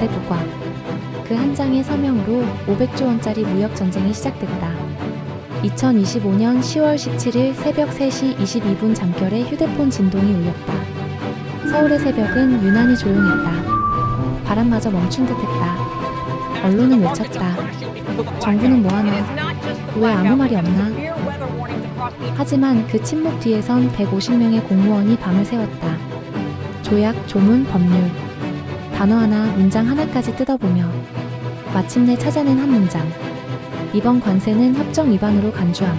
관세 부과. 그 한 장의 서명으로 500조 원짜리 무역 전쟁이 시작됐다. 2025년 10월 17일 새벽 3시 22분 잠결에 휴대폰 진동이 울렸다. 서울의 새벽은 유난히 조용했다. 바람마저 멈춘 듯했다. 언론은 외쳤다. 정부는 뭐하나? 왜 아무 말이 없나? 하지만 그 침묵 뒤에선 150명의 공무원이 밤을 새웠다. 조약, 조문, 법률. 단어 하나, 문장 하나까지 뜯어보며 마침내 찾아낸 한 문장. 이번 관세는 협정 위반으로 간주함.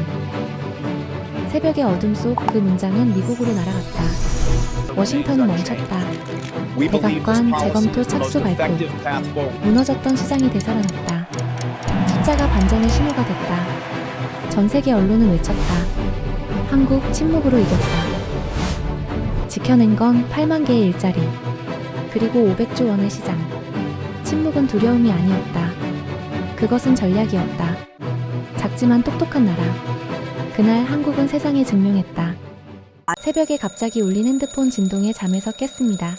새벽의 어둠 속 그 문장은 미국으로 날아갔다. 워싱턴은 멈췄다. 백악관 재검토 착수 발표. 무너졌던 시장이 되살아났다. 숫자가 반전의 신호가 됐다. 전 세계 언론은 외쳤다. 한국 침묵으로 이겼다. 지켜낸 건 8만 개의 일자리. 그리고 500조 원의 시장. 침묵은 두려움이 아니었다. 그것은 전략이었다. 작지만 똑똑한 나라. 그날 한국은 세상에 증명했다. 새벽에 갑자기 울린 핸드폰 진동에 잠에서 깼습니다.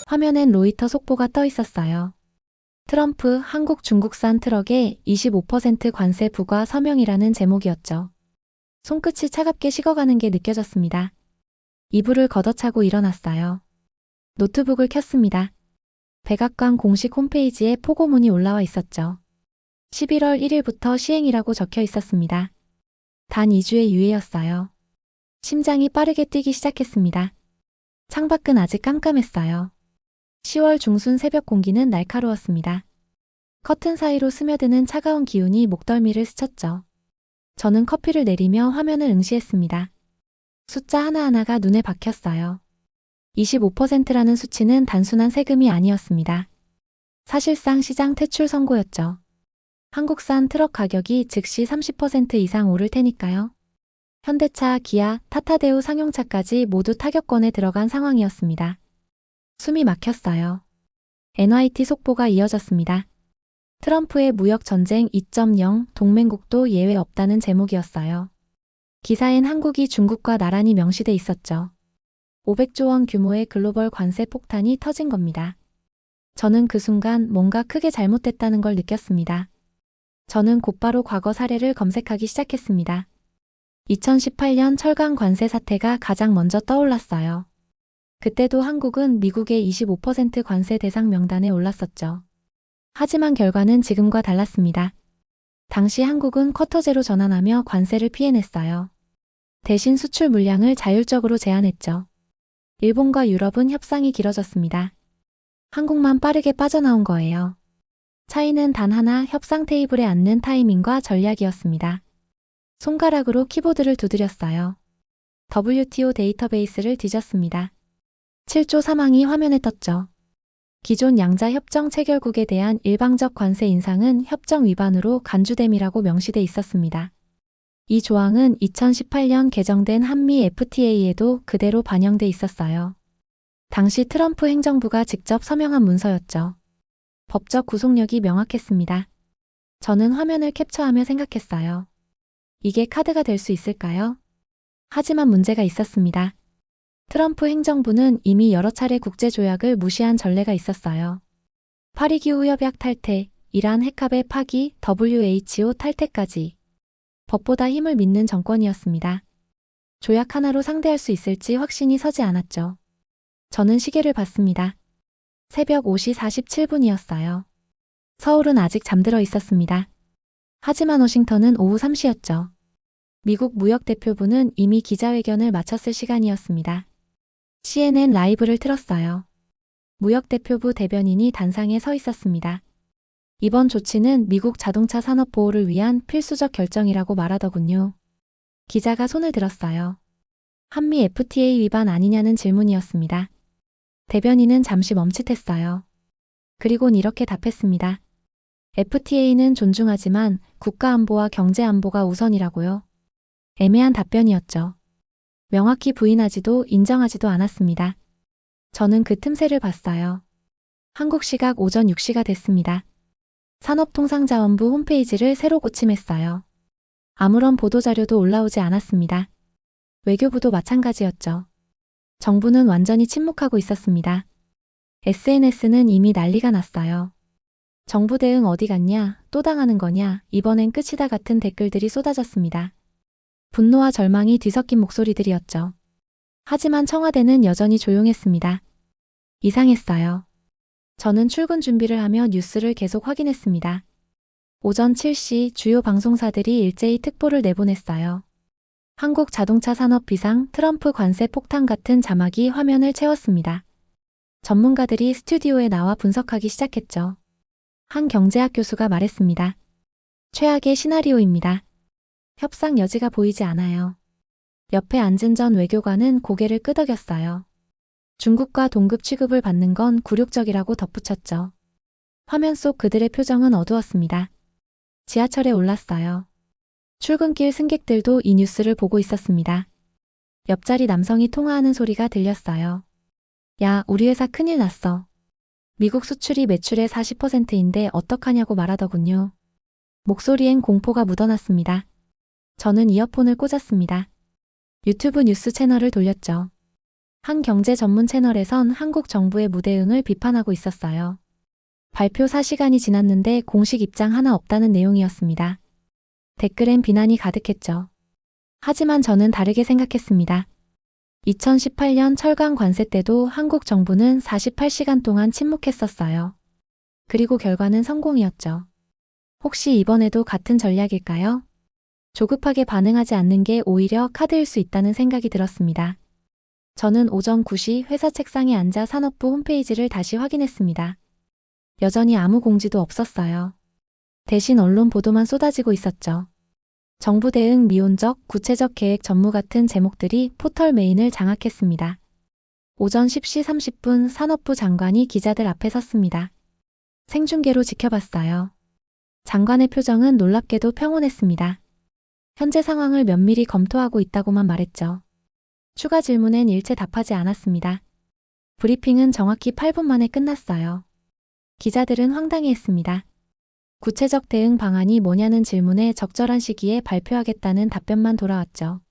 화면엔 로이터 속보가 떠 있었어요. 트럼프 한국 중국산 트럭에 25% 관세 부과 서명이라는 제목이었죠. 손끝이 차갑게 식어가는 게 느껴졌습니다. 이불을 걷어차고 일어났어요. 노트북을 켰습니다. 백악관 공식 홈페이지에 포고문이 올라와 있었죠. 11월 1일부터 시행이라고 적혀 있었습니다. 단 2주의 유예였어요. 심장이 빠르게 뛰기 시작했습니다. 창밖은 아직 깜깜했어요. 10월 중순 새벽 공기는 날카로웠습니다. 커튼 사이로 스며드는 차가운 기운이 목덜미를 스쳤죠. 저는 커피를 내리며 화면을 응시했습니다. 숫자 하나하나가 눈에 박혔어요. 25%라는 수치는 단순한 세금이 아니었습니다. 사실상 시장 퇴출 선고였죠. 한국산 트럭 가격이 즉시 30% 이상 오를 테니까요. 현대차, 기아, 타타데우 상용차까지 모두 타격권에 들어간 상황이었습니다. 숨이 막혔어요. NYT 속보가 이어졌습니다. 트럼프의 무역 전쟁 2.0 동맹국도 예외 없다는 제목이었어요. 기사엔 한국이 중국과 나란히 명시돼 있었죠. 500조 원 규모의 글로벌 관세 폭탄이 터진 겁니다. 저는 그 순간 뭔가 크게 잘못됐다는 걸 느꼈습니다. 저는 곧바로 과거 사례를 검색하기 시작했습니다. 2018년 철강 관세 사태가 가장 먼저 떠올랐어요. 그때도 한국은 미국의 25% 관세 대상 명단에 올랐었죠. 하지만 결과는 지금과 달랐습니다. 당시 한국은 쿼터제로 전환하며 관세를 피해냈어요. 대신 수출 물량을 자율적으로 제한했죠. 일본과 유럽은 협상이 길어졌습니다. 한국만 빠르게 빠져나온 거예요. 차이는 단 하나, 협상 테이블에 앉는 타이밍과 전략이었습니다. 손가락으로 키보드를 두드렸어요. WTO 데이터베이스를 뒤졌습니다. 7조 사망이 화면에 떴죠. 기존 양자 협정 체결국에 대한 일방적 관세 인상은 협정 위반으로 간주됨이라고 명시돼 있었습니다. 이 조항은 2018년 개정된 한미 FTA에도 그대로 반영돼 있었어요. 당시 트럼프 행정부가 직접 서명한 문서였죠. 법적 구속력이 명확했습니다. 저는 화면을 캡처하며 생각했어요. 이게 카드가 될 수 있을까요? 하지만 문제가 있었습니다. 트럼프 행정부는 이미 여러 차례 국제조약을 무시한 전례가 있었어요. 파리기후협약 탈퇴, 이란 핵합의 파기, WHO 탈퇴까지. 법보다 힘을 믿는 정권이었습니다. 조약 하나로 상대할 수 있을지 확신이 서지 않았죠. 저는 시계를 봤습니다. 새벽 5시 47분이었어요. 서울은 아직 잠들어 있었습니다. 하지만 워싱턴은 오후 3시였죠. 미국 무역대표부는 이미 기자회견을 마쳤을 시간이었습니다. CNN 라이브를 틀었어요. 무역대표부 대변인이 단상에 서 있었습니다. 이번 조치는 미국 자동차 산업 보호를 위한 필수적 결정이라고 말하더군요. 기자가 손을 들었어요. 한미 FTA 위반 아니냐는 질문이었습니다. 대변인은 잠시 멈칫했어요. 그리곤 이렇게 답했습니다. FTA는 존중하지만 국가안보와 경제안보가 우선이라고요. 애매한 답변이었죠. 명확히 부인하지도 인정하지도 않았습니다. 저는 그 틈새를 봤어요. 한국 시각 오전 6시가 됐습니다. 산업통상자원부 홈페이지를 새로 고침했어요. 아무런 보도자료도 올라오지 않았습니다. 외교부도 마찬가지였죠. 정부는 완전히 침묵하고 있었습니다. SNS는 이미 난리가 났어요. 정부 대응 어디 갔냐? 또 당하는 거냐? 이번엔 끝이다 같은 댓글들이 쏟아졌습니다. 분노와 절망이 뒤섞인 목소리들이었죠. 하지만 청와대는 여전히 조용했습니다. 이상했어요. 저는 출근 준비를 하며 뉴스를 계속 확인했습니다. 오전 7시 주요 방송사들이 일제히 특보를 내보냈어요. 한국 자동차 산업 비상, 트럼프 관세 폭탄 같은 자막이 화면을 채웠습니다. 전문가들이 스튜디오에 나와 분석하기 시작했죠. 한 경제학 교수가 말했습니다. 최악의 시나리오입니다. 협상 여지가 보이지 않아요. 옆에 앉은 전 외교관은 고개를 끄덕였어요. 중국과 동급 취급을 받는 건 굴욕적이라고 덧붙였죠. 화면 속 그들의 표정은 어두웠습니다. 지하철에 올랐어요. 출근길 승객들도 이 뉴스를 보고 있었습니다. 옆자리 남성이 통화하는 소리가 들렸어요. 야, 우리 회사 큰일 났어. 미국 수출이 매출의 40%인데 어떡하냐고 말하더군요. 목소리엔 공포가 묻어났습니다. 저는 이어폰을 꽂았습니다. 유튜브 뉴스 채널을 돌렸죠. 한 경제 전문 채널에선 한국 정부의 무대응을 비판하고 있었어요. 발표 4시간이 지났는데 공식 입장 하나 없다는 내용이었습니다. 댓글엔 비난이 가득했죠. 하지만 저는 다르게 생각했습니다. 2018년 철강 관세 때도 한국 정부는 48시간 동안 침묵했었어요. 그리고 결과는 성공이었죠. 혹시 이번에도 같은 전략일까요? 조급하게 반응하지 않는 게 오히려 카드일 수 있다는 생각이 들었습니다. 저는 오전 9시 회사 책상에 앉아 산업부 홈페이지를 다시 확인했습니다. 여전히 아무 공지도 없었어요. 대신 언론 보도만 쏟아지고 있었죠. 정부 대응 미온적, 구체적 계획 전무 같은 제목들이 포털 메인을 장악했습니다. 오전 10시 30분 산업부 장관이 기자들 앞에 섰습니다. 생중계로 지켜봤어요. 장관의 표정은 놀랍게도 평온했습니다. 현재 상황을 면밀히 검토하고 있다고만 말했죠. 추가 질문엔 일체 답하지 않았습니다. 브리핑은 정확히 8분 만에 끝났어요. 기자들은 황당해했습니다. 구체적 대응 방안이 뭐냐는 질문에 적절한 시기에 발표하겠다는 답변만 돌아왔죠.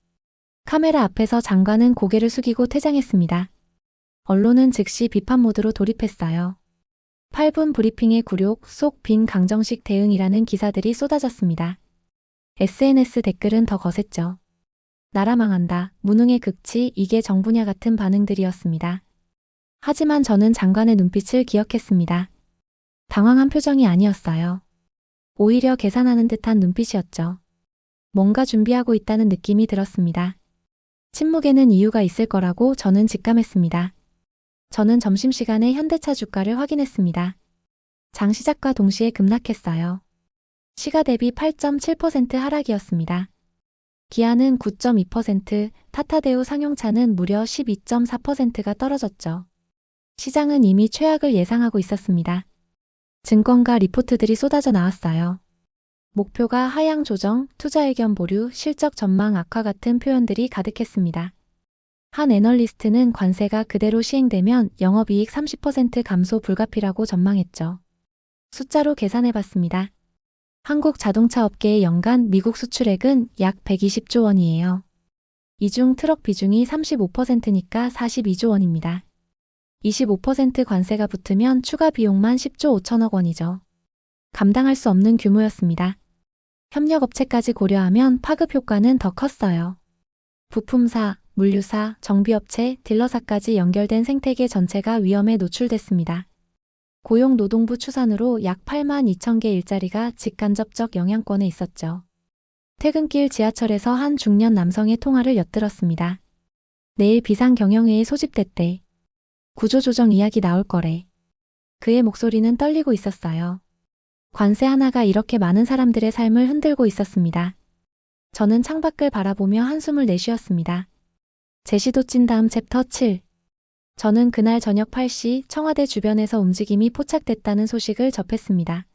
카메라 앞에서 장관은 고개를 숙이고 퇴장했습니다. 언론은 즉시 비판 모드로 돌입했어요. 8분 브리핑의 굴욕, 속 빈 강정식 대응이라는 기사들이 쏟아졌습니다. SNS 댓글은 더 거셌죠. 나라 망한다, 무능의 극치, 이게 정부냐 같은 반응들이었습니다. 하지만 저는 장관의 눈빛을 기억했습니다. 당황한 표정이 아니었어요. 오히려 계산하는 듯한 눈빛이었죠. 뭔가 준비하고 있다는 느낌이 들었습니다. 침묵에는 이유가 있을 거라고 저는 직감했습니다. 저는 점심시간에 현대차 주가를 확인했습니다. 장 시작과 동시에 급락했어요. 시가 대비 8.7% 하락이었습니다. 기아는 9.2%, 타타데우 상용차는 무려 12.4%가 떨어졌죠. 시장은 이미 최악을 예상하고 있었습니다. 증권가 리포트들이 쏟아져 나왔어요. 목표가 하향 조정, 투자 의견 보류, 실적 전망 악화 같은 표현들이 가득했습니다. 한 애널리스트는 관세가 그대로 시행되면 영업이익 30% 감소 불가피라고 전망했죠. 숫자로 계산해봤습니다. 한국 자동차 업계의 연간 미국 수출액은 약 120조 원이에요. 이 중 트럭 비중이 35%니까 42조 원입니다. 25% 관세가 붙으면 추가 비용만 10조 5천억 원이죠. 감당할 수 없는 규모였습니다. 협력업체까지 고려하면 파급 효과는 더 컸어요. 부품사, 물류사, 정비업체, 딜러사까지 연결된 생태계 전체가 위험에 노출됐습니다. 고용노동부 추산으로 약 8만 2천 개 일자리가 직간접적 영향권에 있었죠. 퇴근길 지하철에서 한 중년 남성의 통화를 엿들었습니다. 내일 비상경영회의 소집됐대. 구조조정 이야기 나올 거래. 그의 목소리는 떨리고 있었어요. 관세 하나가 이렇게 많은 사람들의 삶을 흔들고 있었습니다. 저는 창밖을 바라보며 한숨을 내쉬었습니다. 제시도 찐 다음 챕터 7. 저는 그날 저녁 8시 청와대 주변에서 움직임이 포착됐다는 소식을 접했습니다.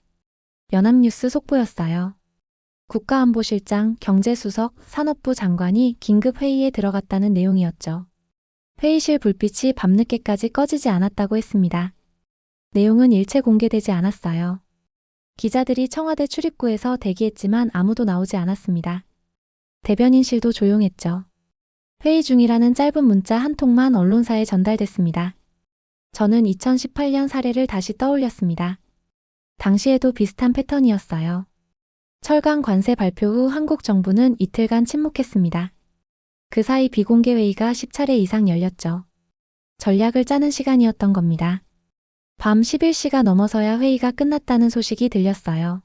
연합뉴스 속보였어요. 국가안보실장, 경제수석, 산업부 장관이 긴급 회의에 들어갔다는 내용이었죠. 회의실 불빛이 밤늦게까지 꺼지지 않았다고 했습니다. 내용은 일체 공개되지 않았어요. 기자들이 청와대 출입구에서 대기했지만 아무도 나오지 않았습니다. 대변인실도 조용했죠. 회의 중이라는 짧은 문자 한 통만 언론사에 전달됐습니다. 저는 2018년 사례를 다시 떠올렸습니다. 당시에도 비슷한 패턴이었어요. 철강 관세 발표 후 한국 정부는 이틀간 침묵했습니다. 그 사이 비공개 회의가 10차례 이상 열렸죠. 전략을 짜는 시간이었던 겁니다. 밤 11시가 넘어서야 회의가 끝났다는 소식이 들렸어요.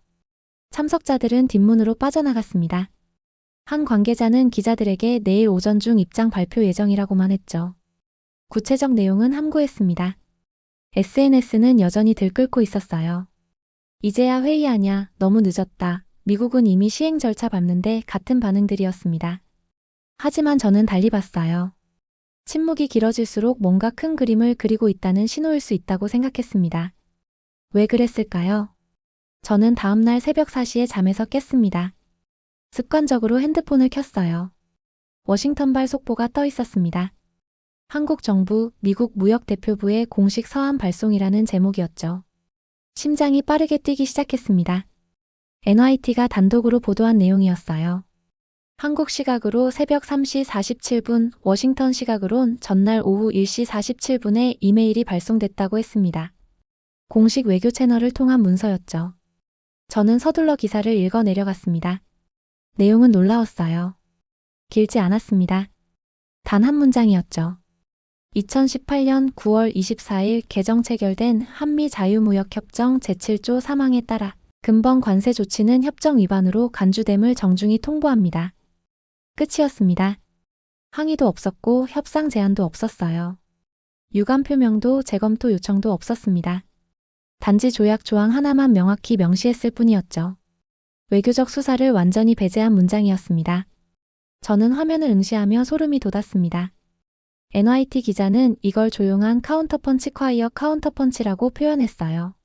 참석자들은 뒷문으로 빠져나갔습니다. 한 관계자는 기자들에게 내일 오전 중 입장 발표 예정이라고만 했죠. 구체적 내용은 함구했습니다. SNS는 여전히 들끓고 있었어요. 이제야 회의하냐, 너무 늦었다. 미국은 이미 시행 절차 밟는데 같은 반응들이었습니다. 하지만 저는 달리 봤어요. 침묵이 길어질수록 뭔가 큰 그림을 그리고 있다는 신호일 수 있다고 생각했습니다. 왜 그랬을까요? 저는 다음날 새벽 4시에 잠에서 깼습니다. 습관적으로 핸드폰을 켰어요. 워싱턴발 속보가 떠 있었습니다. 한국 정부, 미국 무역대표부의 공식 서한 발송이라는 제목이었죠. 심장이 빠르게 뛰기 시작했습니다. NYT가 단독으로 보도한 내용이었어요. 한국 시각으로 새벽 3시 47분, 워싱턴 시각으론 전날 오후 1시 47분에 이메일이 발송됐다고 했습니다. 공식 외교 채널을 통한 문서였죠. 저는 서둘러 기사를 읽어 내려갔습니다. 내용은 놀라웠어요. 길지 않았습니다. 단 한 문장이었죠. 2018년 9월 24일 개정 체결된 한미 자유무역협정 제7조 3항에 따라 근본 관세 조치는 협정 위반으로 간주됨을 정중히 통보합니다. 끝이었습니다. 항의도 없었고 협상 제안도 없었어요. 유감 표명도 재검토 요청도 없었습니다. 단지 조약 조항 하나만 명확히 명시했을 뿐이었죠. 외교적 수사를 완전히 배제한 문장이었습니다. 저는 화면을 응시하며 소름이 돋았습니다. NYT 기자는 이걸 조용한 카운터펀치 콰이어 카운터펀치라고 표현했어요.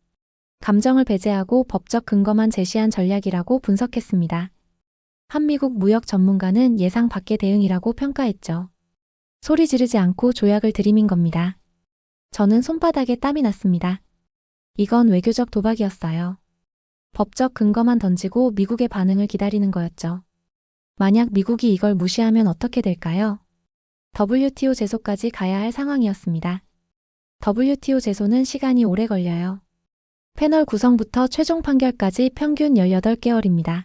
감정을 배제하고 법적 근거만 제시한 전략이라고 분석했습니다. 한미국 무역 전문가는 예상 밖의 대응이라고 평가했죠. 소리 지르지 않고 조약을 들이민 겁니다. 저는 손바닥에 땀이 났습니다. 이건 외교적 도박이었어요. 법적 근거만 던지고 미국의 반응을 기다리는 거였죠. 만약 미국이 이걸 무시하면 어떻게 될까요? WTO 제소까지 가야 할 상황이었습니다. WTO 제소는 시간이 오래 걸려요. 패널 구성부터 최종 판결까지 평균 18개월입니다.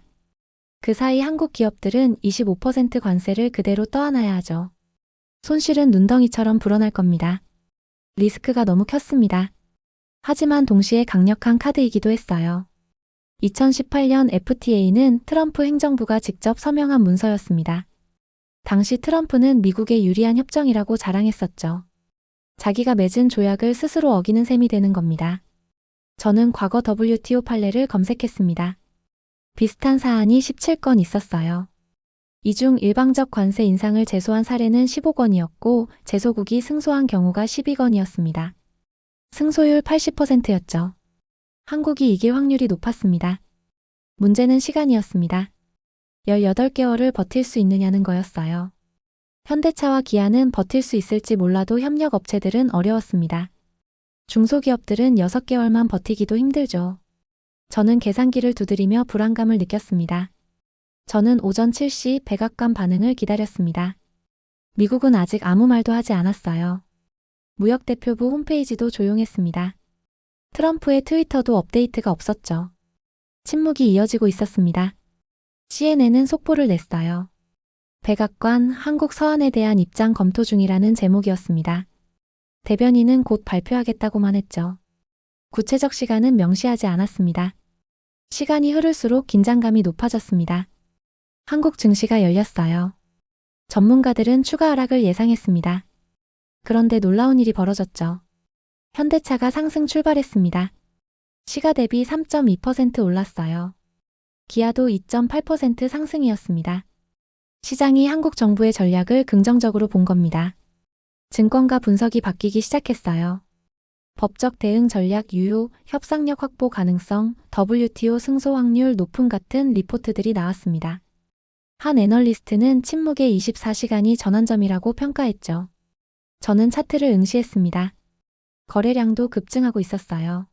그 사이 한국 기업들은 25% 관세를 그대로 떠안아야 하죠. 손실은 눈덩이처럼 불어날 겁니다. 리스크가 너무 컸습니다. 하지만 동시에 강력한 카드이기도 했어요. 2018년 FTA는 트럼프 행정부가 직접 서명한 문서였습니다. 당시 트럼프는 미국에 유리한 협정이라고 자랑했었죠. 자기가 맺은 조약을 스스로 어기는 셈이 되는 겁니다. 저는 과거 WTO 판례를 검색했습니다. 비슷한 사안이 17건 있었어요. 이 중 일방적 관세 인상을 제소한 사례는 15건이었고 제소국이 승소한 경우가 12건이었습니다. 승소율 80%였죠. 한국이 이길 확률이 높았습니다. 문제는 시간이었습니다. 18개월을 버틸 수 있느냐는 거였어요. 현대차와 기아는 버틸 수 있을지 몰라도 협력업체들은 어려웠습니다. 중소기업들은 6개월만 버티기도 힘들죠. 저는 계산기를 두드리며 불안감을 느꼈습니다. 저는 오전 7시 백악관 반응을 기다렸습니다. 미국은 아직 아무 말도 하지 않았어요. 무역대표부 홈페이지도 조용했습니다. 트럼프의 트위터도 업데이트가 없었죠. 침묵이 이어지고 있었습니다. CNN은 속보를 냈어요. 백악관 한국 서한에 대한 입장 검토 중이라는 제목이었습니다. 대변인은 곧 발표하겠다고만 했죠. 구체적 시간은 명시하지 않았습니다. 시간이 흐를수록 긴장감이 높아졌습니다. 한국 증시가 열렸어요. 전문가들은 추가 하락을 예상했습니다. 그런데 놀라운 일이 벌어졌죠. 현대차가 상승 출발했습니다. 시가 대비 3.2% 올랐어요. 기아도 2.8% 상승이었습니다. 시장이 한국 정부의 전략을 긍정적으로 본 겁니다. 증권가 분석이 바뀌기 시작했어요. 법적 대응 전략 유효, 협상력 확보 가능성, WTO 승소 확률 높음 같은 리포트들이 나왔습니다. 한 애널리스트는 침묵의 24시간이 전환점이라고 평가했죠. 저는 차트를 응시했습니다. 거래량도 급증하고 있었어요.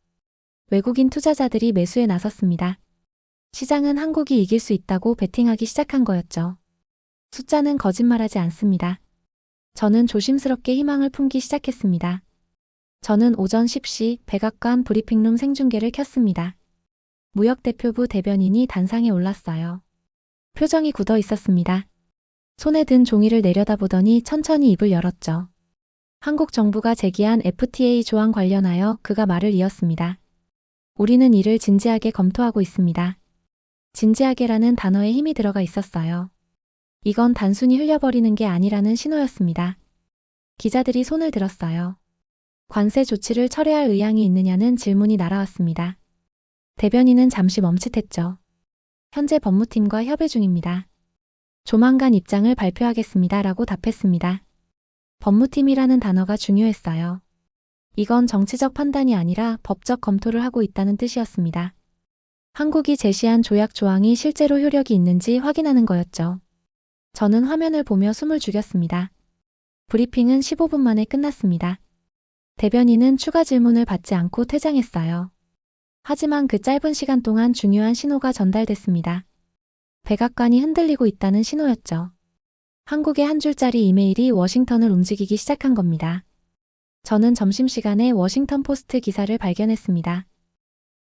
외국인 투자자들이 매수에 나섰습니다. 시장은 한국이 이길 수 있다고 베팅하기 시작한 거였죠. 숫자는 거짓말하지 않습니다. 저는 조심스럽게 희망을 품기 시작했습니다. 저는 오전 10시 백악관 브리핑룸 생중계를 켰습니다. 무역대표부 대변인이 단상에 올랐어요. 표정이 굳어 있었습니다. 손에 든 종이를 내려다보더니 천천히 입을 열었죠. 한국 정부가 제기한 FTA 조항 관련하여 그가 말을 이었습니다. 우리는 이를 진지하게 검토하고 있습니다. 진지하게라는 단어에 힘이 들어가 있었어요. 이건 단순히 흘려버리는 게 아니라는 신호였습니다. 기자들이 손을 들었어요. 관세 조치를 철회할 의향이 있느냐는 질문이 날아왔습니다. 대변인은 잠시 멈칫했죠. 현재 법무팀과 협의 중입니다. 조만간 입장을 발표하겠습니다. 라고 답했습니다. 법무팀이라는 단어가 중요했어요. 이건 정치적 판단이 아니라 법적 검토를 하고 있다는 뜻이었습니다. 한국이 제시한 조약 조항이 실제로 효력이 있는지 확인하는 거였죠. 저는 화면을 보며 숨을 죽였습니다. 브리핑은 15분 만에 끝났습니다. 대변인은 추가 질문을 받지 않고 퇴장했어요. 하지만 그 짧은 시간 동안 중요한 신호가 전달됐습니다. 백악관이 흔들리고 있다는 신호였죠. 한국의 한 줄짜리 이메일이 워싱턴을 움직이기 시작한 겁니다. 저는 점심시간에 워싱턴 포스트 기사를 발견했습니다.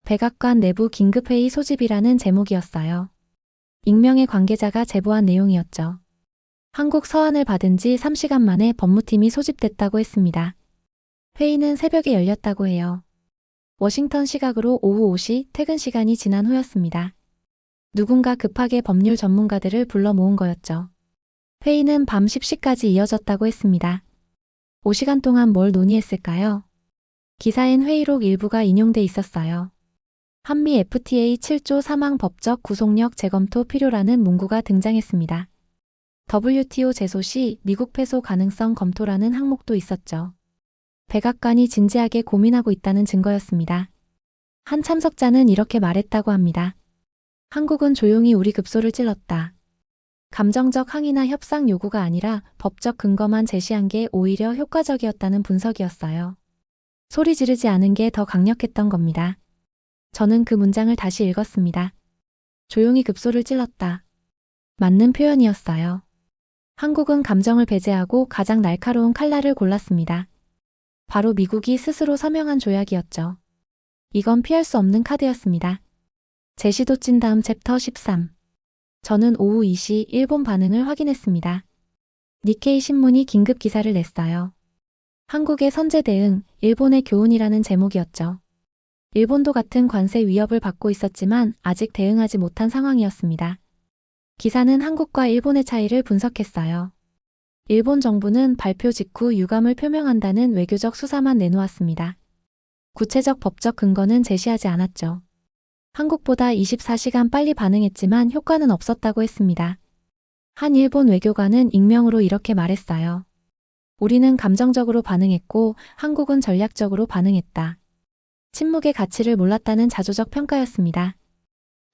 백악관 내부 긴급회의 소집이라는 제목이었어요. 익명의 관계자가 제보한 내용이었죠. 한국 서한을 받은 지 3시간 만에 법무팀이 소집됐다고 했습니다. 회의는 새벽에 열렸다고 해요. 워싱턴 시각으로 오후 5시 퇴근 시간이 지난 후였습니다. 누군가 급하게 법률 전문가들을 불러 모은 거였죠. 회의는 밤 10시까지 이어졌다고 했습니다. 5시간 동안 뭘 논의했을까요? 기사엔 회의록 일부가 인용돼 있었어요. 한미 FTA 7조 사망 법적 구속력 재검토 필요라는 문구가 등장했습니다. WTO 제소 시 미국 패소 가능성 검토라는 항목도 있었죠. 백악관이 진지하게 고민하고 있다는 증거였습니다. 한 참석자는 이렇게 말했다고 합니다. 한국은 조용히 우리 급소를 찔렀다. 감정적 항의나 협상 요구가 아니라 법적 근거만 제시한 게 오히려 효과적이었다는 분석이었어요. 소리 지르지 않은 게 더 강력했던 겁니다. 저는 그 문장을 다시 읽었습니다. 조용히 급소를 찔렀다. 맞는 표현이었어요. 한국은 감정을 배제하고 가장 날카로운 칼날을 골랐습니다. 바로 미국이 스스로 서명한 조약이었죠. 이건 피할 수 없는 카드였습니다. 제시도 찐 다음 챕터 13. 저는 오후 2시 일본 반응을 확인했습니다. 니케이 신문이 긴급 기사를 냈어요. 한국의 선제 대응, 일본의 교훈이라는 제목이었죠. 일본도 같은 관세 위협을 받고 있었지만 아직 대응하지 못한 상황이었습니다. 기사는 한국과 일본의 차이를 분석했어요. 일본 정부는 발표 직후 유감을 표명한다는 외교적 수사만 내놓았습니다. 구체적 법적 근거는 제시하지 않았죠. 한국보다 24시간 빨리 반응했지만 효과는 없었다고 했습니다. 한 일본 외교관은 익명으로 이렇게 말했어요. 우리는 감정적으로 반응했고 한국은 전략적으로 반응했다. 침묵의 가치를 몰랐다는 자조적 평가였습니다.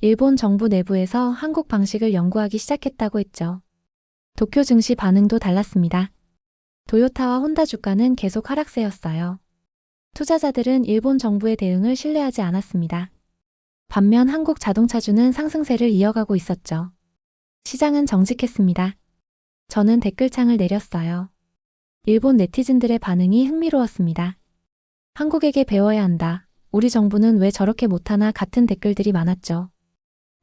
일본 정부 내부에서 한국 방식을 연구하기 시작했다고 했죠. 도쿄 증시 반응도 달랐습니다. 도요타와 혼다 주가는 계속 하락세였어요. 투자자들은 일본 정부의 대응을 신뢰하지 않았습니다. 반면 한국 자동차주는 상승세를 이어가고 있었죠. 시장은 정직했습니다. 저는 댓글창을 내렸어요. 일본 네티즌들의 반응이 흥미로웠습니다. 한국에게 배워야 한다. 우리 정부는 왜 저렇게 못하나 같은 댓글들이 많았죠.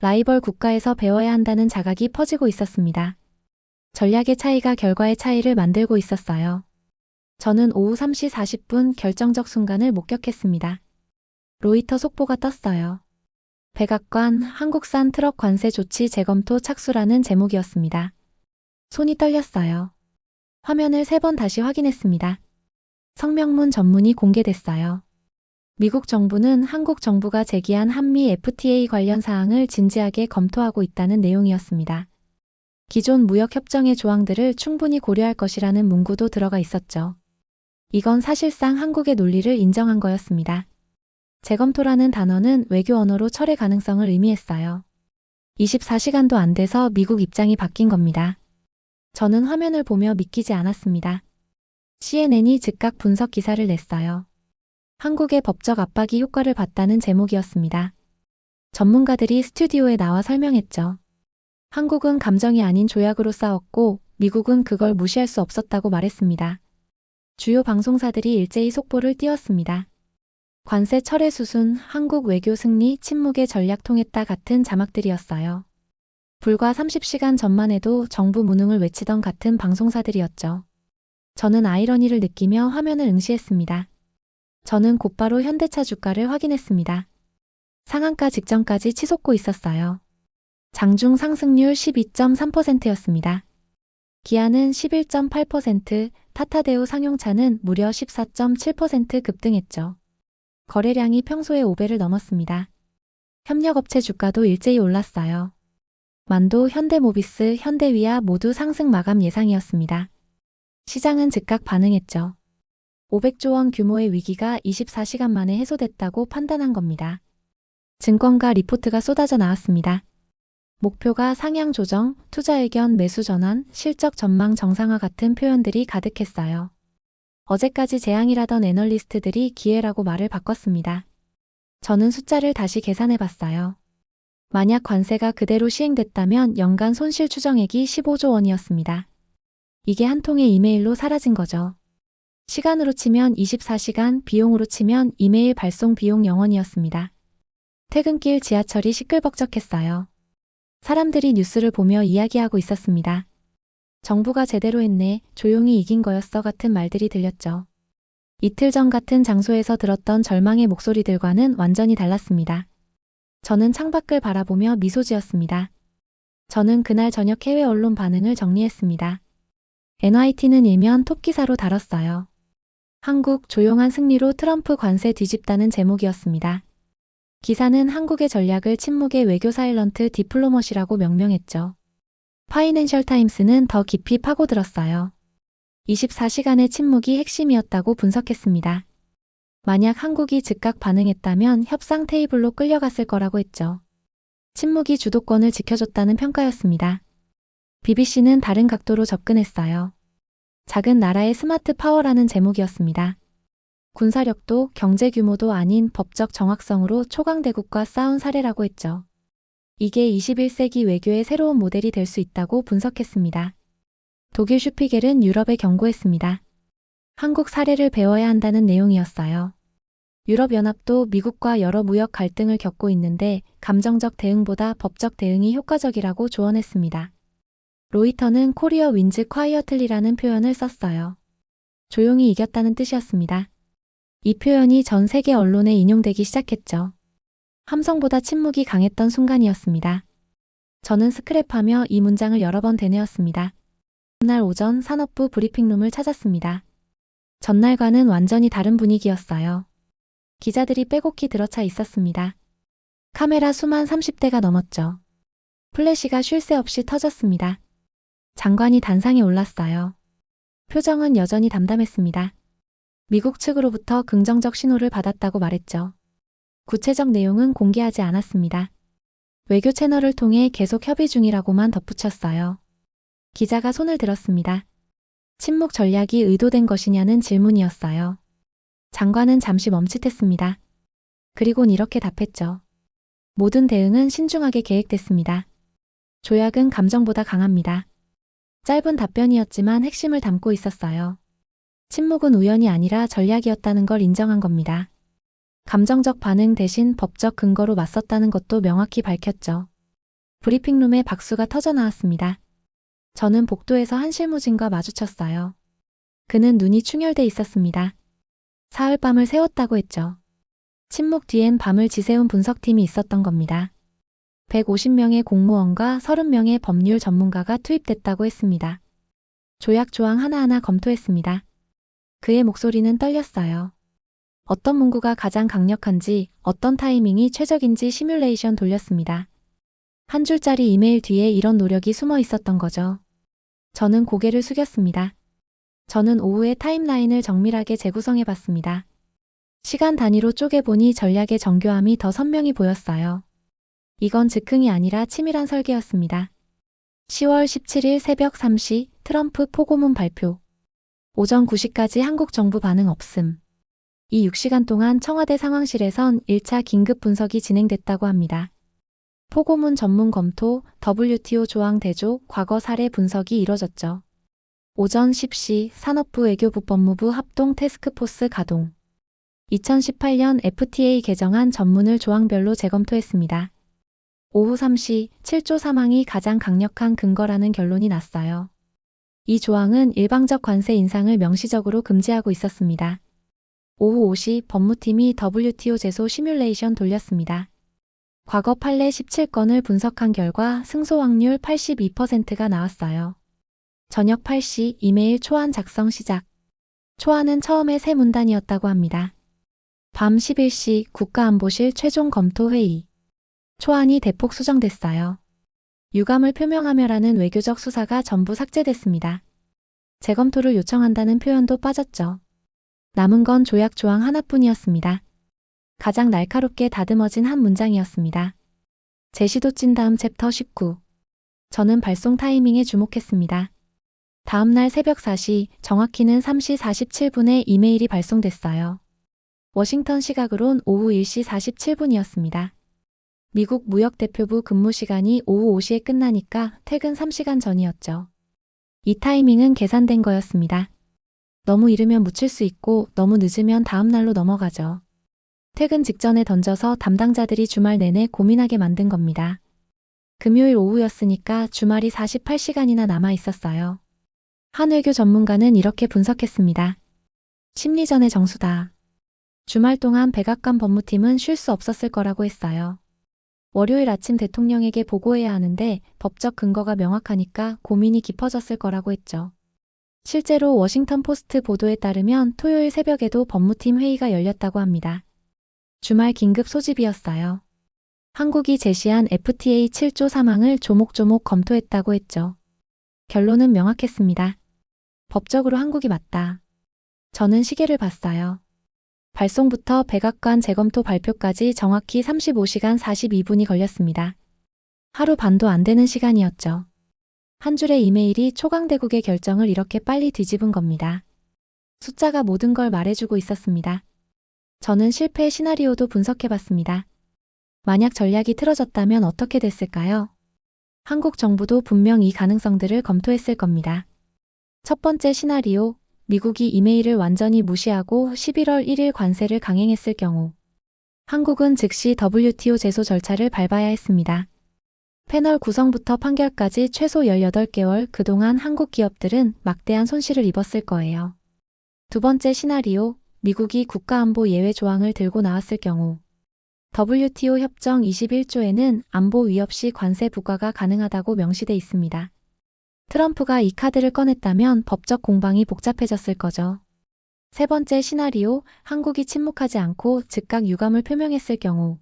라이벌 국가에서 배워야 한다는 자각이 퍼지고 있었습니다. 전략의 차이가 결과의 차이를 만들고 있었어요. 저는 오후 3시 40분 결정적 순간을 목격했습니다. 로이터 속보가 떴어요. 백악관 한국산 트럭 관세 조치 재검토 착수라는 제목이었습니다. 손이 떨렸어요. 화면을 3번 다시 확인했습니다. 성명문 전문이 공개됐어요. 미국 정부는 한국 정부가 제기한 한미 FTA 관련 사항을 진지하게 검토하고 있다는 내용이었습니다. 기존 무역협정의 조항들을 충분히 고려할 것이라는 문구도 들어가 있었죠. 이건 사실상 한국의 논리를 인정한 거였습니다. 재검토라는 단어는 외교 언어로 철회 가능성을 의미했어요. 24시간도 안 돼서 미국 입장이 바뀐 겁니다. 저는 화면을 보며 믿기지 않았습니다. CNN이 즉각 분석 기사를 냈어요. 한국의 법적 압박이 효과를 봤다는 제목이었습니다. 전문가들이 스튜디오에 나와 설명했죠. 한국은 감정이 아닌 조약으로 싸웠고 미국은 그걸 무시할 수 없었다고 말했습니다. 주요 방송사들이 일제히 속보를 띄웠습니다. 관세 철회 수순, 한국 외교 승리, 침묵의 전략 통했다 같은 자막들이었어요. 불과 30시간 전만 해도 정부 무능을 외치던 같은 방송사들이었죠. 저는 아이러니를 느끼며 화면을 응시했습니다. 저는 곧바로 현대차 주가를 확인했습니다. 상한가 직전까지 치솟고 있었어요. 장중 상승률 12.3%였습니다. 기아는 11.8%, 타타데우 상용차는 무려 14.7% 급등했죠. 거래량이 평소의 5배를 넘었습니다. 협력업체 주가도 일제히 올랐어요. 만도, 현대모비스, 현대위아 모두 상승 마감 예상이었습니다. 시장은 즉각 반응했죠. 500조 원 규모의 위기가 24시간 만에 해소됐다고 판단한 겁니다. 증권가 리포트가 쏟아져 나왔습니다. 목표가 상향 조정, 투자 의견 매수 전환, 실적 전망 정상화 같은 표현들이 가득했어요. 어제까지 재앙이라던 애널리스트들이 기회라고 말을 바꿨습니다. 저는 숫자를 다시 계산해 봤어요. 만약 관세가 그대로 시행됐다면 연간 손실 추정액이 15조 원이었습니다. 이게 한 통의 이메일로 사라진 거죠. 시간으로 치면 24시간, 비용으로 치면 이메일 발송 비용 0원이었습니다. 퇴근길 지하철이 시끌벅적했어요. 사람들이 뉴스를 보며 이야기하고 있었습니다. 정부가 제대로 했네, 조용히 이긴 거였어 같은 말들이 들렸죠. 이틀 전 같은 장소에서 들었던 절망의 목소리들과는 완전히 달랐습니다. 저는 창밖을 바라보며 미소 지었습니다. 저는 그날 저녁 해외 언론 반응을 정리했습니다. NYT는 일면 톱기사로 다뤘어요. 한국 조용한 승리로 트럼프 관세 뒤집다는 제목이었습니다. 기사는 한국의 전략을 침묵의 외교 사일런트 디플로머시라고 명명했죠. 파이낸셜 타임스는 더 깊이 파고들었어요. 24시간의 침묵이 핵심이었다고 분석했습니다. 만약 한국이 즉각 반응했다면 협상 테이블로 끌려갔을 거라고 했죠. 침묵이 주도권을 지켜줬다는 평가였습니다. BBC는 다른 각도로 접근했어요. 작은 나라의 스마트 파워라는 제목이었습니다. 군사력도 경제 규모도 아닌 법적 정확성으로 초강대국과 싸운 사례라고 했죠. 이게 21세기 외교의 새로운 모델이 될 수 있다고 분석했습니다. 독일 슈피겔은 유럽에 경고했습니다. 한국 사례를 배워야 한다는 내용이었어요. 유럽연합도 미국과 여러 무역 갈등을 겪고 있는데 감정적 대응보다 법적 대응이 효과적이라고 조언했습니다. 로이터는 코리어 윈즈 콰이어틀리라는 표현을 썼어요. 조용히 이겼다는 뜻이었습니다. 이 표현이 전 세계 언론에 인용되기 시작했죠. 함성보다 침묵이 강했던 순간이었습니다. 저는 스크랩하며 이 문장을 여러 번 되뇌었습니다. 그날 오전 산업부 브리핑룸을 찾았습니다. 전날과는 완전히 다른 분위기였어요. 기자들이 빼곡히 들어차 있었습니다. 카메라 수만 30대가 넘었죠. 플래시가 쉴 새 없이 터졌습니다. 장관이 단상에 올랐어요. 표정은 여전히 담담했습니다. 미국 측으로부터 긍정적 신호를 받았다고 말했죠. 구체적 내용은 공개하지 않았습니다. 외교 채널을 통해 계속 협의 중이라고만 덧붙였어요. 기자가 손을 들었습니다. 침묵 전략이 의도된 것이냐는 질문이었어요. 장관은 잠시 멈칫했습니다. 그리곤 이렇게 답했죠. 모든 대응은 신중하게 계획됐습니다. 조약은 감정보다 강합니다. 짧은 답변이었지만 핵심을 담고 있었어요. 침묵은 우연이 아니라 전략이었다는 걸 인정한 겁니다. 감정적 반응 대신 법적 근거로 맞섰다는 것도 명확히 밝혔죠. 브리핑룸에 박수가 터져나왔습니다. 저는 복도에서 한 실무진과 마주쳤어요. 그는 눈이 충혈돼 있었습니다. 사흘밤을 새웠다고 했죠. 침묵 뒤엔 밤을 지새운 분석팀이 있었던 겁니다. 150명의 공무원과 30명의 법률 전문가가 투입됐다고 했습니다. 조약 조항 하나하나 검토했습니다. 그의 목소리는 떨렸어요. 어떤 문구가 가장 강력한지, 어떤 타이밍이 최적인지 시뮬레이션 돌렸습니다. 한 줄짜리 이메일 뒤에 이런 노력이 숨어 있었던 거죠. 저는 고개를 숙였습니다. 저는 오후에 타임라인을 정밀하게 재구성해 봤습니다. 시간 단위로 쪼개보니 전략의 정교함이 더 선명히 보였어요. 이건 즉흥이 아니라 치밀한 설계였습니다. 10월 17일 새벽 3시 트럼프 포고문 발표. 오전 9시까지 한국 정부 반응 없음. 이 6시간 동안 청와대 상황실에선 1차 긴급 분석이 진행됐다고 합니다. 포고문 전문 검토, WTO 조항 대조, 과거 사례 분석이 이뤄졌죠. 오전 10시 산업부 외교부 법무부 합동 태스크포스 가동. 2018년 FTA 개정안 전문을 조항별로 재검토했습니다. 오후 3시 7조 사망이 가장 강력한 근거라는 결론이 났어요. 이 조항은 일방적 관세 인상을 명시적으로 금지하고 있었습니다. 오후 5시 법무팀이 WTO 제소 시뮬레이션 돌렸습니다. 과거 판례 17건을 분석한 결과 승소 확률 82%가 나왔어요. 저녁 8시 이메일 초안 작성 시작. 초안은 처음에 세 문단이었다고 합니다. 밤 11시 국가안보실 최종 검토 회의. 초안이 대폭 수정됐어요. 유감을 표명하며라는 외교적 수사가 전부 삭제됐습니다. 재검토를 요청한다는 표현도 빠졌죠. 남은 건 조약 조항 하나뿐이었습니다. 가장 날카롭게 다듬어진 한 문장이었습니다. 제시도 찐 다음 챕터 19. 저는 발송 타이밍에 주목했습니다. 다음 날 새벽 4시, 정확히는 3시 47분에 이메일이 발송됐어요. 워싱턴 시각으론 오후 1시 47분이었습니다. 미국 무역대표부 근무 시간이 오후 5시에 끝나니까 퇴근 3시간 전이었죠. 이 타이밍은 계산된 거였습니다. 너무 이르면 묻힐 수 있고 너무 늦으면 다음 날로 넘어가죠. 퇴근 직전에 던져서 담당자들이 주말 내내 고민하게 만든 겁니다. 금요일 오후였으니까 주말이 48시간이나 남아 있었어요. 한 외교 전문가는 이렇게 분석했습니다. 심리전의 정수다. 주말 동안 백악관 법무팀은 쉴 수 없었을 거라고 했어요. 월요일 아침 대통령에게 보고해야 하는데 법적 근거가 명확하니까 고민이 깊어졌을 거라고 했죠. 실제로 워싱턴 포스트 보도에 따르면 토요일 새벽에도 법무팀 회의가 열렸다고 합니다. 주말 긴급 소집이었어요. 한국이 제시한 FTA 7조 사망을 조목조목 검토했다고 했죠. 결론은 명확했습니다. 법적으로 한국이 맞다. 저는 시계를 봤어요. 발송부터 백악관 재검토 발표까지 정확히 35시간 42분이 걸렸습니다. 하루 반도 안 되는 시간이었죠. 한 줄의 이메일이 초강대국의 결정을 이렇게 빨리 뒤집은 겁니다. 숫자가 모든 걸 말해주고 있었습니다. 저는 실패 시나리오도 분석해봤습니다. 만약 전략이 틀어졌다면 어떻게 됐을까요? 한국 정부도 분명 이 가능성들을 검토했을 겁니다. 첫 번째 시나리오, 미국이 이메일을 완전히 무시하고 11월 1일 관세를 강행했을 경우 한국은 즉시 WTO 제소 절차를 밟아야 했습니다. 패널 구성부터 판결까지 최소 18개월 그동안 한국 기업들은 막대한 손실을 입었을 거예요. 두 번째 시나리오, 미국이 국가안보 예외 조항을 들고 나왔을 경우 WTO 협정 21조에는 안보 위협 시 관세 부과가 가능하다고 명시돼 있습니다. 트럼프가 이 카드를 꺼냈다면 법적 공방이 복잡해졌을 거죠. 세 번째 시나리오, 한국이 침묵하지 않고 즉각 유감을 표명했을 경우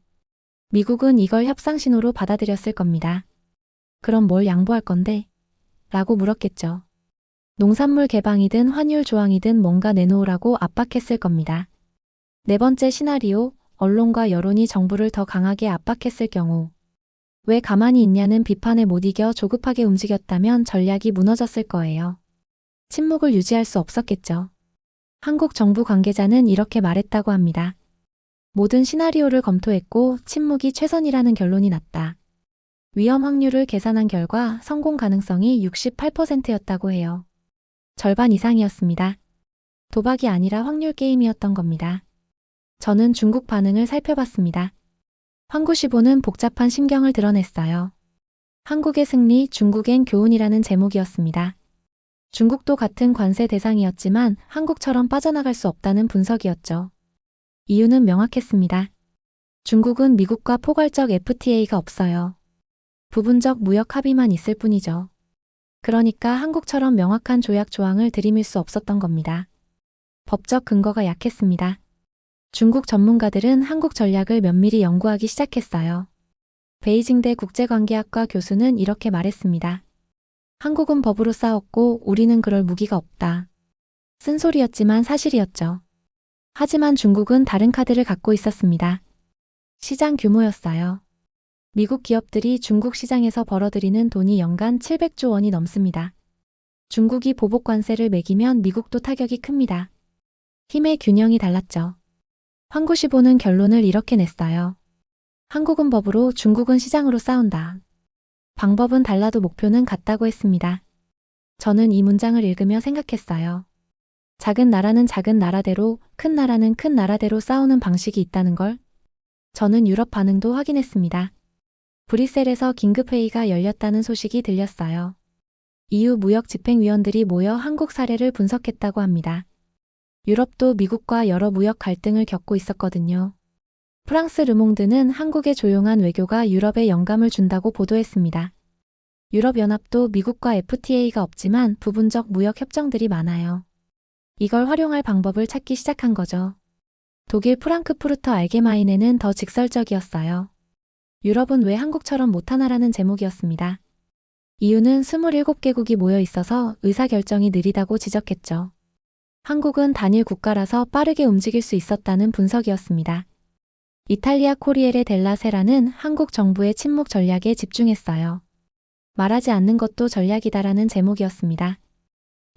미국은 이걸 협상 신호로 받아들였을 겁니다. 그럼 뭘 양보할 건데? 라고 물었겠죠. 농산물 개방이든 환율 조항이든 뭔가 내놓으라고 압박했을 겁니다. 네 번째 시나리오, 언론과 여론이 정부를 더 강하게 압박했을 경우 왜 가만히 있냐는 비판에 못 이겨 조급하게 움직였다면 전략이 무너졌을 거예요. 침묵을 유지할 수 없었겠죠. 한국 정부 관계자는 이렇게 말했다고 합니다. 모든 시나리오를 검토했고 침묵이 최선이라는 결론이 났다. 위험 확률을 계산한 결과 성공 가능성이 68%였다고 해요. 절반 이상이었습니다. 도박이 아니라 확률 게임이었던 겁니다. 저는 중국 반응을 살펴봤습니다. 황구시보는 복잡한 심경을 드러냈어요. 한국의 승리, 중국엔 교훈이라는 제목이었습니다. 중국도 같은 관세 대상이었지만 한국처럼 빠져나갈 수 없다는 분석이었죠. 이유는 명확했습니다. 중국은 미국과 포괄적 FTA가 없어요. 부분적 무역 합의만 있을 뿐이죠. 그러니까 한국처럼 명확한 조약 조항을 들이밀 수 없었던 겁니다. 법적 근거가 약했습니다. 중국 전문가들은 한국 전략을 면밀히 연구하기 시작했어요. 베이징대 국제관계학과 교수는 이렇게 말했습니다. 한국은 법으로 싸웠고 우리는 그럴 무기가 없다. 쓴소리였지만 사실이었죠. 하지만 중국은 다른 카드를 갖고 있었습니다. 시장 규모였어요. 미국 기업들이 중국 시장에서 벌어들이는 돈이 연간 700조 원이 넘습니다. 중국이 보복 관세를 매기면 미국도 타격이 큽니다. 힘의 균형이 달랐죠. 황구시보는 결론을 이렇게 냈어요. 한국은 법으로, 중국은 시장으로 싸운다. 방법은 달라도 목표는 같다고 했습니다. 저는 이 문장을 읽으며 생각했어요. 작은 나라는 작은 나라대로, 큰 나라는 큰 나라대로 싸우는 방식이 있다는 걸. 저는 유럽 반응도 확인했습니다. 브뤼셀에서 긴급회의가 열렸다는 소식이 들렸어요. EU 무역 집행위원들이 모여 한국 사례를 분석했다고 합니다. 유럽도 미국과 여러 무역 갈등을 겪고 있었거든요. 프랑스 르몽드는 한국의 조용한 외교가 유럽에 영감을 준다고 보도했습니다. 유럽연합도 미국과 FTA가 없지만 부분적 무역 협정들이 많아요. 이걸 활용할 방법을 찾기 시작한 거죠. 독일 프랑크푸르터 알게마인에는 더 직설적이었어요. 유럽은 왜 한국처럼 못하나라는 제목이었습니다. 이유는 27개국이 모여 있어서 의사결정이 느리다고 지적했죠. 한국은 단일 국가라서 빠르게 움직일 수 있었다는 분석이었습니다. 이탈리아 코리에레 델라 세라는 한국 정부의 침묵 전략에 집중했어요. 말하지 않는 것도 전략이다라는 제목이었습니다.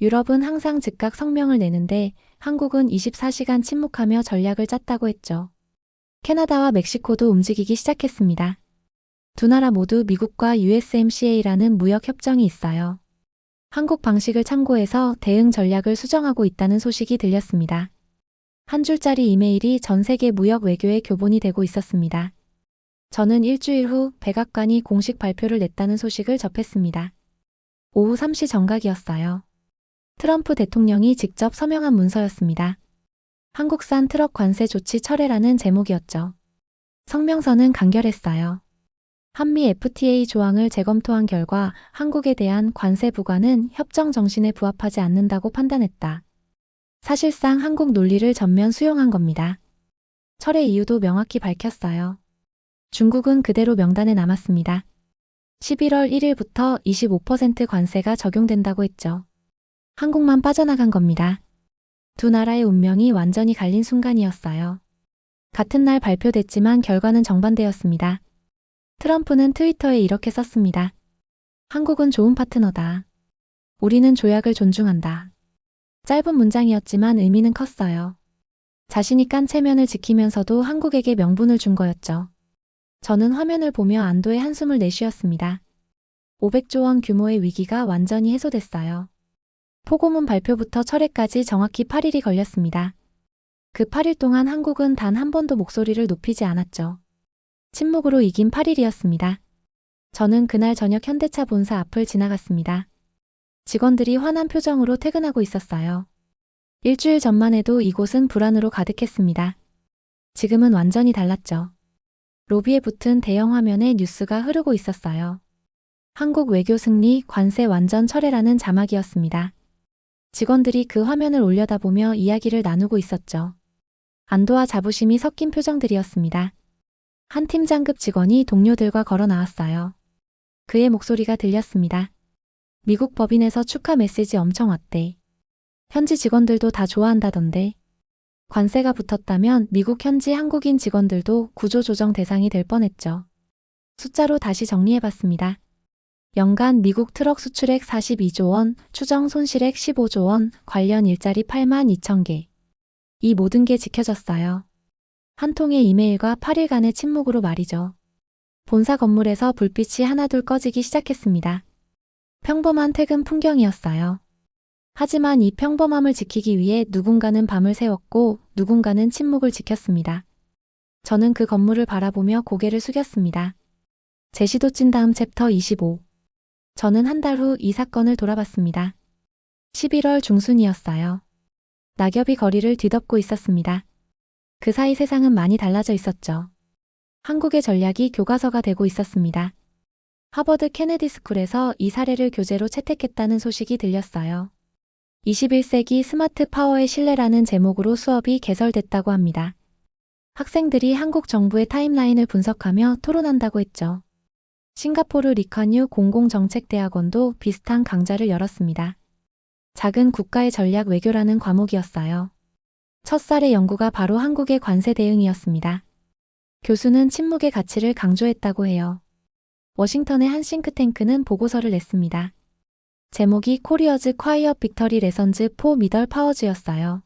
유럽은 항상 즉각 성명을 내는데 한국은 24시간 침묵하며 전략을 짰다고 했죠. 캐나다와 멕시코도 움직이기 시작했습니다. 두 나라 모두 미국과 USMCA라는 무역 협정이 있어요. 한국 방식을 참고해서 대응 전략을 수정하고 있다는 소식이 들렸습니다. 한 줄짜리 이메일이 전 세계 무역 외교의 교본이 되고 있었습니다. 저는 일주일 후 백악관이 공식 발표를 냈다는 소식을 접했습니다. 오후 3시 정각이었어요. 트럼프 대통령이 직접 서명한 문서였습니다. 한국산 트럭 관세 조치 철회라는 제목이었죠. 성명서는 간결했어요. 한미 FTA 조항을 재검토한 결과 한국에 대한 관세 부과는 협정 정신에 부합하지 않는다고 판단했다. 사실상 한국 논리를 전면 수용한 겁니다. 철회 이유도 명확히 밝혔어요. 중국은 그대로 명단에 남았습니다. 11월 1일부터 25% 관세가 적용된다고 했죠. 한국만 빠져나간 겁니다. 두 나라의 운명이 완전히 갈린 순간이었어요. 같은 날 발표됐지만 결과는 정반대였습니다. 트럼프는 트위터에 이렇게 썼습니다. 한국은 좋은 파트너다. 우리는 조약을 존중한다. 짧은 문장이었지만 의미는 컸어요. 자신이 깐 체면을 지키면서도 한국에게 명분을 준 거였죠. 저는 화면을 보며 안도의 한숨을 내쉬었습니다. 500조 원 규모의 위기가 완전히 해소됐어요. 포고문 발표부터 철회까지 정확히 8일이 걸렸습니다. 그 8일 동안 한국은 단 한 번도 목소리를 높이지 않았죠. 침묵으로 이긴 8일이었습니다. 저는 그날 저녁 현대차 본사 앞을 지나갔습니다. 직원들이 환한 표정으로 퇴근하고 있었어요. 일주일 전만 해도 이곳은 불안으로 가득했습니다. 지금은 완전히 달랐죠. 로비에 붙은 대형 화면에 뉴스가 흐르고 있었어요. 한국 외교 승리, 관세 완전 철회라는 자막이었습니다. 직원들이 그 화면을 올려다보며 이야기를 나누고 있었죠. 안도와 자부심이 섞인 표정들이었습니다. 한 팀장급 직원이 동료들과 걸어 나왔어요. 그의 목소리가 들렸습니다. 미국 법인에서 축하 메시지 엄청 왔대. 현지 직원들도 다 좋아한다던데. 관세가 붙었다면 미국 현지 한국인 직원들도 구조조정 대상이 될 뻔했죠. 숫자로 다시 정리해봤습니다. 연간 미국 트럭 수출액 42조 원, 추정 손실액 15조 원, 관련 일자리 8만 2천 개. 이 모든 게 지켜졌어요. 한 통의 이메일과 8일간의 침묵으로 말이죠. 본사 건물에서 불빛이 하나둘 꺼지기 시작했습니다. 평범한 퇴근 풍경이었어요. 하지만 이 평범함을 지키기 위해 누군가는 밤을 새웠고 누군가는 침묵을 지켰습니다. 저는 그 건물을 바라보며 고개를 숙였습니다. 제시도 찐 다음 챕터 25. 저는 한 달 후 이 사건을 돌아봤습니다. 11월 중순이었어요. 낙엽이 거리를 뒤덮고 있었습니다. 그 사이 세상은 많이 달라져 있었죠. 한국의 전략이 교과서가 되고 있었습니다. 하버드 케네디 스쿨에서 이 사례를 교재로 채택했다는 소식이 들렸어요. 21세기 스마트 파워의 신뢰라는 제목으로 수업이 개설됐다고 합니다. 학생들이 한국 정부의 타임라인을 분석하며 토론한다고 했죠. 싱가포르 리카뉴 공공정책대학원도 비슷한 강좌를 열었습니다. 작은 국가의 전략 외교라는 과목이었어요. 첫 살의 연구가 바로 한국의 관세 대응이었습니다. 교수는 침묵의 가치를 강조했다고 해요. 워싱턴의 한 싱크탱크는 보고서를 냈습니다. 제목이 코리어즈 콰이어 빅터리 레선즈 포 미덜 파워즈였어요.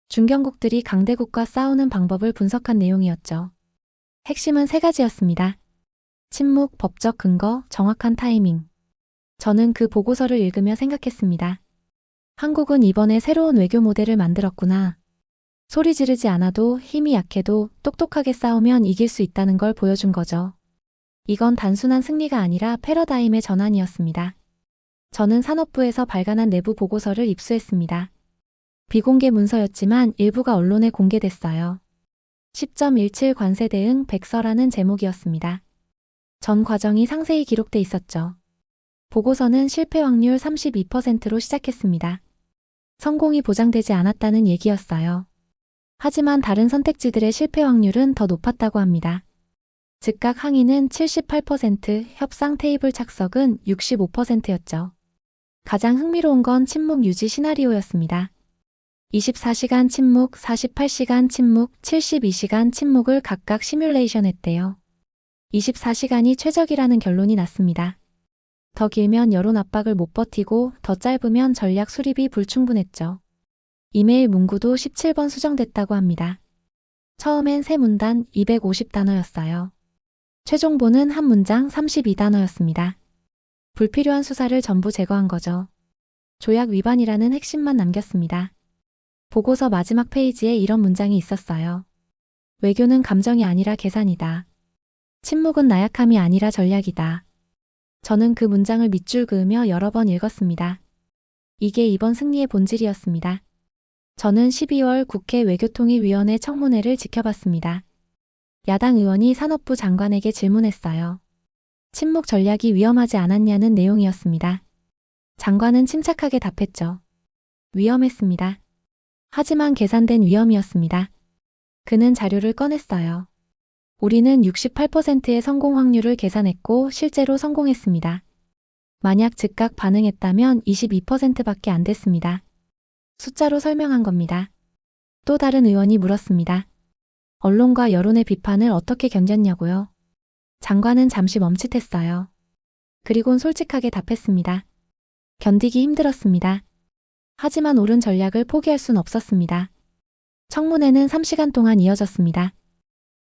중견국들이 강대국과 싸우는 방법을 분석한 내용이었죠. 핵심은 세 가지였습니다. 침묵, 법적 근거, 정확한 타이밍. 저는 그 보고서를 읽으며 생각했습니다. 한국은 이번에 새로운 외교 모델을 만들었구나. 소리 지르지 않아도 힘이 약해도 똑똑하게 싸우면 이길 수 있다는 걸 보여준 거죠. 이건 단순한 승리가 아니라 패러다임의 전환이었습니다. 저는 산업부에서 발간한 내부 보고서를 입수했습니다. 비공개 문서였지만 일부가 언론에 공개됐어요. 10.17 관세 대응 백서라는 제목이었습니다. 전 과정이 상세히 기록돼 있었죠. 보고서는 실패 확률 32%로 시작했습니다. 성공이 보장되지 않았다는 얘기였어요. 하지만 다른 선택지들의 실패 확률은 더 높았다고 합니다. 즉각 항의는 78%, 협상 테이블 착석은 65%였죠. 가장 흥미로운 건 침묵 유지 시나리오였습니다. 24시간 침묵, 48시간 침묵, 72시간 침묵을 각각 시뮬레이션 했대요. 24시간이 최적이라는 결론이 났습니다. 더 길면 여론 압박을 못 버티고 더 짧으면 전략 수립이 불충분했죠. 이메일 문구도 17번 수정됐다고 합니다. 처음엔 세 문단 250단어였어요. 최종본은 한 문장 32단어였습니다. 불필요한 수사를 전부 제거한 거죠. 조약 위반이라는 핵심만 남겼습니다. 보고서 마지막 페이지에 이런 문장이 있었어요. 외교는 감정이 아니라 계산이다. 침묵은 나약함이 아니라 전략이다. 저는 그 문장을 밑줄 그으며 여러 번 읽었습니다. 이게 이번 승리의 본질이었습니다. 저는 12월 국회 외교통일위원회 청문회를 지켜봤습니다. 야당 의원이 산업부 장관에게 질문했어요. 침묵 전략이 위험하지 않았냐는 내용이었습니다. 장관은 침착하게 답했죠. 위험했습니다. 하지만 계산된 위험이었습니다. 그는 자료를 꺼냈어요. 우리는 68%의 성공 확률을 계산했고 실제로 성공했습니다. 만약 즉각 반응했다면 22%밖에 안 됐습니다. 숫자로 설명한 겁니다. 또 다른 의원이 물었습니다. 언론과 여론의 비판을 어떻게 견뎠냐고요? 장관은 잠시 멈칫했어요. 그리곤 솔직하게 답했습니다. 견디기 힘들었습니다. 하지만 옳은 전략을 포기할 순 없었습니다. 청문회는 3시간 동안 이어졌습니다.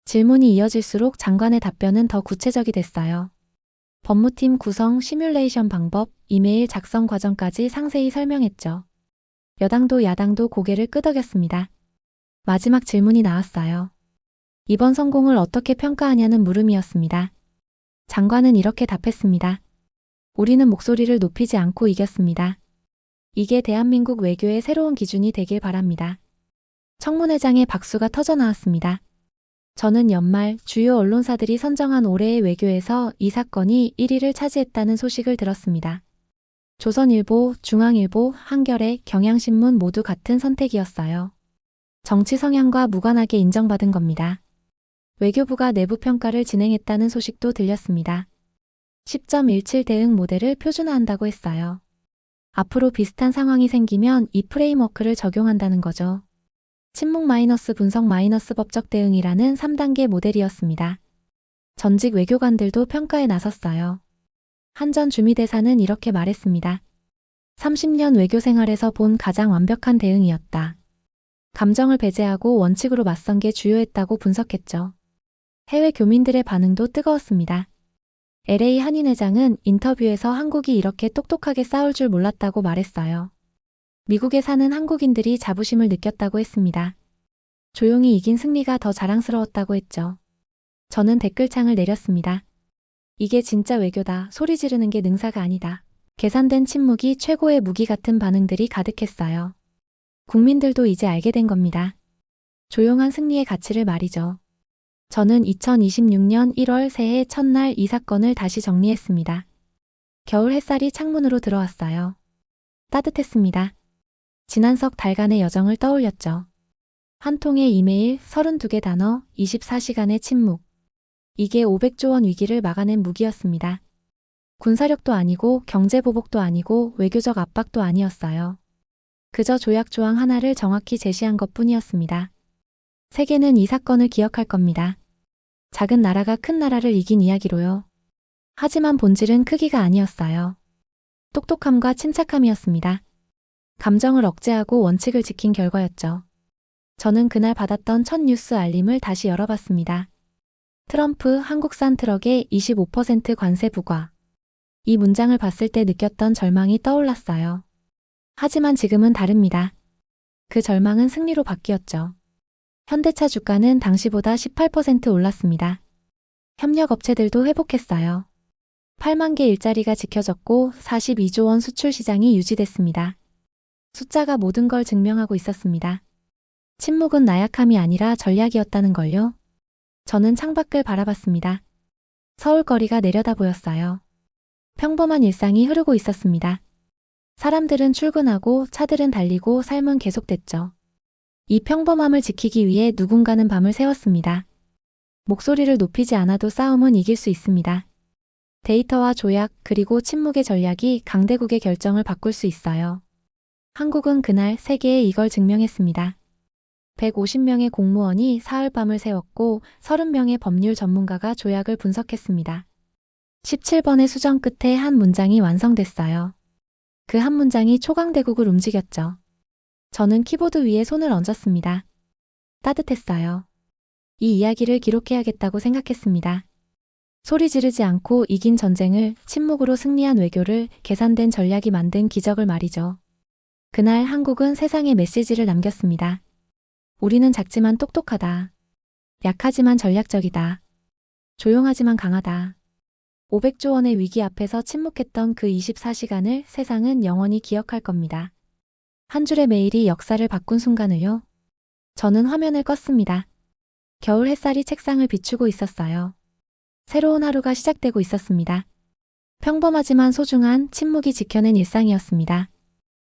질문이 이어질수록 장관의 답변은 더 구체적이 됐어요. 법무팀 구성, 시뮬레이션 방법, 이메일 작성 과정까지 상세히 설명했죠. 여당도 야당도 고개를 끄덕였습니다. 마지막 질문이 나왔어요. 이번 성공을 어떻게 평가하냐는 물음이었습니다. 장관은 이렇게 답했습니다. 우리는 목소리를 높이지 않고 이겼습니다. 이게 대한민국 외교의 새로운 기준이 되길 바랍니다. 청문회장에 박수가 터져 나왔습니다. 저는 연말 주요 언론사들이 선정한 올해의 외교에서 이 사건이 1위를 차지했다는 소식을 들었습니다. 조선일보, 중앙일보, 한겨레, 경향신문 모두 같은 선택이었어요. 정치 성향과 무관하게 인정받은 겁니다. 외교부가 내부 평가를 진행했다는 소식도 들렸습니다. 10.17 대응 모델을 표준화한다고 했어요. 앞으로 비슷한 상황이 생기면 이 프레임워크를 적용한다는 거죠. 침묵 마이너스 분석 마이너스 법적 대응이라는 3단계 모델이었습니다. 전직 외교관들도 평가에 나섰어요. 한 전 주미대사는 이렇게 말했습니다. 30년 외교 생활에서 본 가장 완벽한 대응이었다. 감정을 배제하고 원칙으로 맞선 게 주요했다고 분석했죠. 해외 교민들의 반응도 뜨거웠습니다. LA 한인회장은 인터뷰에서 한국이 이렇게 똑똑하게 싸울 줄 몰랐다고 말했어요. 미국에 사는 한국인들이 자부심을 느꼈다고 했습니다. 조용히 이긴 승리가 더 자랑스러웠다고 했죠. 저는 댓글창을 내렸습니다. 이게 진짜 외교다. 소리 지르는 게 능사가 아니다. 계산된 침묵이 최고의 무기 같은 반응들이 가득했어요. 국민들도 이제 알게 된 겁니다. 조용한 승리의 가치를 말이죠. 저는 2026년 1월 새해 첫날 이 사건을 다시 정리했습니다. 겨울 햇살이 창문으로 들어왔어요. 따뜻했습니다. 지난 석 달간의 여정을 떠올렸죠. 한 통의 이메일, 32개 단어, 24시간의 침묵. 이게 500조 원 위기를 막아낸 무기였습니다. 군사력도 아니고 경제보복도 아니고 외교적 압박도 아니었어요. 그저 조약 조항 하나를 정확히 제시한 것뿐이었습니다. 세계는 이 사건을 기억할 겁니다. 작은 나라가 큰 나라를 이긴 이야기로요. 하지만 본질은 크기가 아니었어요. 똑똑함과 침착함이었습니다. 감정을 억제하고 원칙을 지킨 결과였죠. 저는 그날 받았던 첫 뉴스 알림을 다시 열어봤습니다. 트럼프 한국산 트럭에 25% 관세 부과. 이 문장을 봤을 때 느꼈던 절망이 떠올랐어요. 하지만 지금은 다릅니다. 그 절망은 승리로 바뀌었죠. 현대차 주가는 당시보다 18% 올랐습니다. 협력업체들도 회복했어요. 8만 개 일자리가 지켜졌고 42조 원 수출 시장이 유지됐습니다. 숫자가 모든 걸 증명하고 있었습니다. 침묵은 나약함이 아니라 전략이었다는 걸요. 저는 창밖을 바라봤습니다. 서울 거리가 내려다 보였어요. 평범한 일상이 흐르고 있었습니다. 사람들은 출근하고 차들은 달리고 삶은 계속됐죠. 이 평범함을 지키기 위해 누군가는 밤을 새웠습니다. 목소리를 높이지 않아도 싸움은 이길 수 있습니다. 데이터와 조약 그리고 침묵의 전략이 강대국의 결정을 바꿀 수 있어요. 한국은 그날 세계에 이걸 증명했습니다. 150명의 공무원이 사흘밤을 새웠고 30명의 법률 전문가가 조약을 분석했습니다. 17번의 수정 끝에 한 문장이 완성됐어요. 그 한 문장이 초강대국을 움직였죠. 저는 키보드 위에 손을 얹었습니다. 따뜻했어요. 이 이야기를 기록해야겠다고 생각했습니다. 소리 지르지 않고 이긴 전쟁을, 침묵으로 승리한 외교를, 계산된 전략이 만든 기적을 말이죠. 그날 한국은 세상에 메시지를 남겼습니다. 우리는 작지만 똑똑하다. 약하지만 전략적이다. 조용하지만 강하다. 500조 원의 위기 앞에서 침묵했던 그 24시간을 세상은 영원히 기억할 겁니다. 한 줄의 메일이 역사를 바꾼 순간을요. 저는 화면을 껐습니다. 겨울 햇살이 책상을 비추고 있었어요. 새로운 하루가 시작되고 있었습니다. 평범하지만 소중한 침묵이 지켜낸 일상이었습니다.